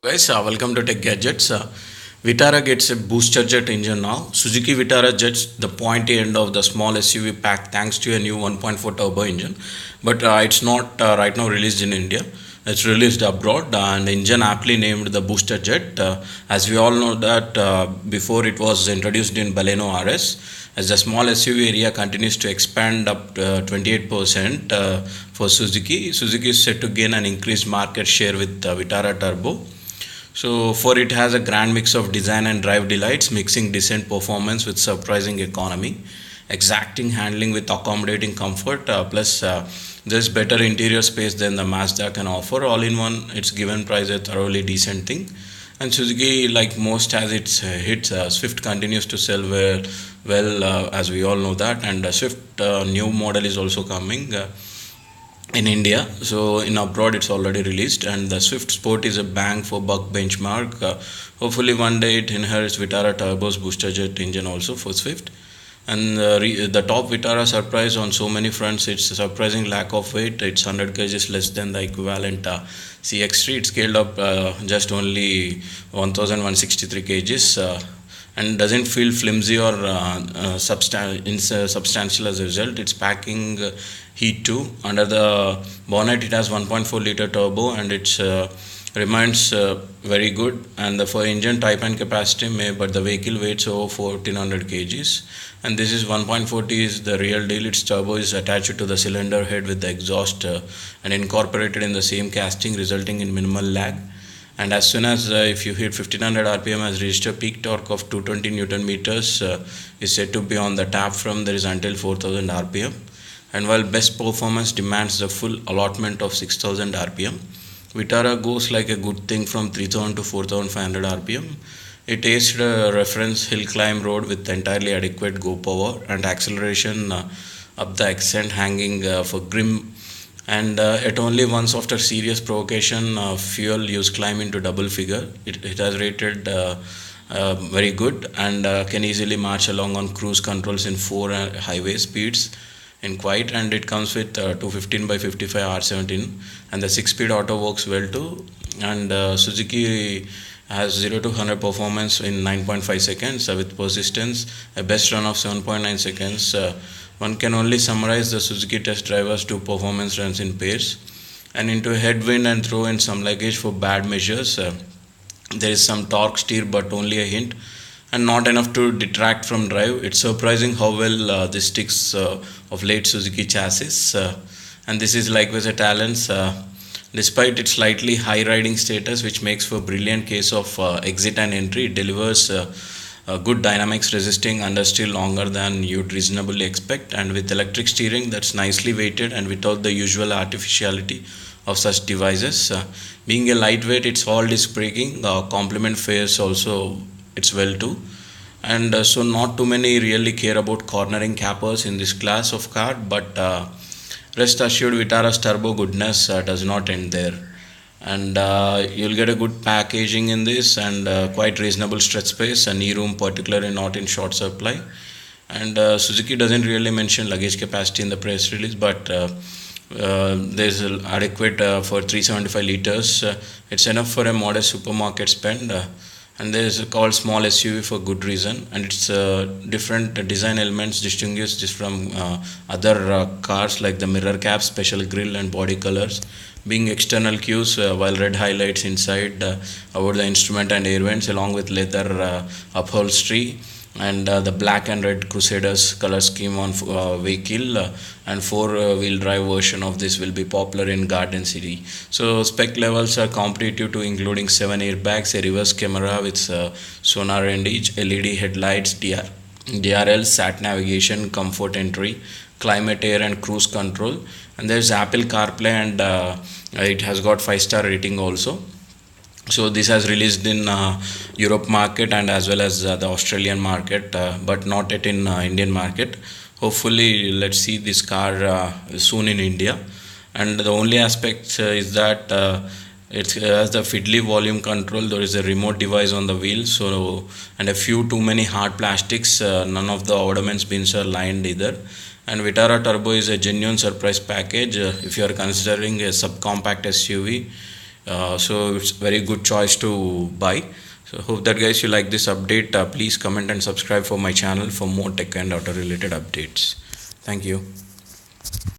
Guys, welcome to Tech Gadgets. Vitara gets a booster jet engine now. Suzuki Vitara jets the pointy end of the small SUV pack thanks to a new 1.4 turbo engine, but it's not right now released in India. It's released abroad and engine aptly named the booster jet. As we all know that before it was introduced in Baleno RS, as the small SUV area continues to expand up 28% for Suzuki. Suzuki is set to gain an increased market share with Vitara Turbo. So for it has a grand mix of design and drive delights, mixing decent performance with surprising economy, exacting handling with accommodating comfort, plus there's better interior space than the Mazda can offer. All in one, its given price a thoroughly decent thing. And Suzuki, like most, has its hits. Swift continues to sell well, as we all know that, and Swift new model is also coming. In India. So in abroad, it's already released, and the Swift Sport is a bang for buck benchmark. Hopefully, one day it inherits Vitara Turbo's booster jet engine also for Swift. And the top Vitara surprise on so many fronts. It's a surprising lack of weight. It's 100 kgs less than the equivalent CX3. It's scaled up just only 1163 kgs. And doesn't feel flimsy or substantial as a result. It's packing heat too. Under the bonnet, it has 1.4 liter turbo and it remains very good. And the for engine type and capacity may, but the vehicle weighs over 1400 kgs. And this is 1.40 is the real deal. Its turbo is attached to the cylinder head with the exhaust and incorporated in the same casting, resulting in minimal lag. And as soon as if you hit 1500 rpm has reached a peak torque of 220 newton meters is said to be on the tap from there is until 4000 rpm. And while best performance demands the full allotment of 6000 rpm, Vitara goes like a good thing from 3000 to 4500 rpm. It aced a reference hill climb road with entirely adequate go power and acceleration up the ascent, hanging for grim. And at only once after serious provocation, fuel use climb into double figure. It has rated very good and can easily march along on cruise controls in 4 highway speeds in quiet. And it comes with 215 by 55 R17, and the 6-speed auto works well too. And Suzuki has 0 to 100 performance in 9.5 seconds with persistence, a best run of 7.9 seconds. One can only summarize the Suzuki test driver's 2 performance runs in pairs. And into headwind and throw in some luggage for bad measures. There is some torque steer, but only a hint, and not enough to detract from drive. It's surprising how well this sticks of late Suzuki chassis. And this is likewise a talent. Despite its slightly high riding status, which makes for a brilliant case of exit and entry, it delivers good dynamics, resisting understeer longer than you'd reasonably expect, and with electric steering that's nicely weighted and without the usual artificiality of such devices. Being a lightweight, it's all disc braking. Complement fares also it's well too. And so not too many really care about cornering cappers in this class of car, but rest assured Vitara's turbo goodness does not end there. And you'll get a good packaging in this, and quite reasonable stretch space and knee room, particularly not in short supply. And Suzuki doesn't really mention luggage capacity in the press release, but there's adequate for 375 liters. It's enough for a modest supermarket spend. And there's a called small SUV for good reason, and it's different design elements distinguish this from other cars like the mirror cap, special grille, and body colors being external cues, while red highlights inside about the instrument and air vents, along with leather upholstery, and the black and red Crusaders color scheme on vehicle, and 4-wheel drive version of this will be popular in Garden City. So spec levels are competitive to including 7 airbags, a reverse camera with sonar and each, LED headlights, DRL, sat navigation, comfort entry, climate, air, and cruise control. And there's Apple CarPlay, and it has got 5-star rating also. So this has released in Europe market and as well as the Australian market, but not yet in Indian market. Hopefully let's see this car soon in India. And the only aspect is that it has the fiddly volume control. There is a remote device on the wheel, so and a few too many hard plastics. None of the ornaments bins are lined either. And Vitara Turbo is a genuine surprise package if you are considering a subcompact SUV. So it's very good choice to buy. So hope that guys you like this update. Please comment and subscribe for my channel for more tech and auto related updates. Thank you.